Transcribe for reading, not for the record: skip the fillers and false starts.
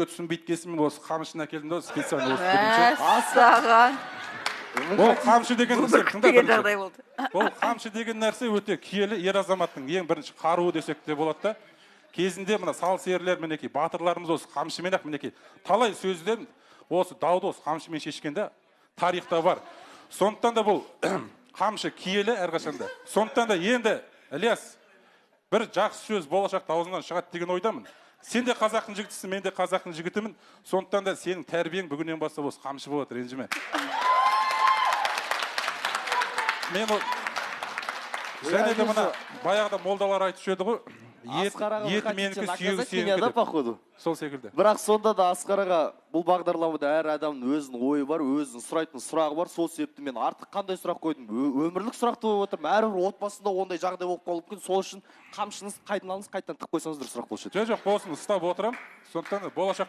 түсінбейді кесімін осы қамшыны әкелдім да специально осы бірінші. Мәссаған. Ол қамшы деген жағдай болды. Ол қамшы деген нәрсе өте киелі ер азаматтың ең бірінші қаруы десек те болады да. Кезінде мына сал серілер мінекей батырларымыз осы қамшымен ақ мінекей талай сөзден осы дауды осы қамшымен шешкенде тарихта бар. Сондықтан да бұл қамшы киелі әрқашанда. Сондықтан да енді Ілияс бір жақсы сөз болашақта аузыңнан шығады деген ойдамын. Сен де қазақтың жігітісің, мен де қазақтың жігітімін. Сондықтан да сенің тәрбиең бүгіннен бастап осы қамшы болады, ренжіме. Мен және де мына баяғыда молдалар айтушы еді ғой. Еті менікі, сүйегі сенікі деп. Сол секілді. Бірақ сонда да Асқараға бұл бағдарламада әр адамның өзінің ойы бар, өзінің сұрайтын сұрағы бар. Сол себепті мен артық қандай сұрақ қойдым? Өмірлік сұрақты болып отырмын. Әрбір отбасында ондай жағдай болып қалуы мүмкін. Сол үшін қамшыңыз қайдан алыңыз, қайтадан тық қойсаңыз дұрыс сұрақ болушы еді. Жоқ, болсын, ұстап отырамын. Сондықтан болашақ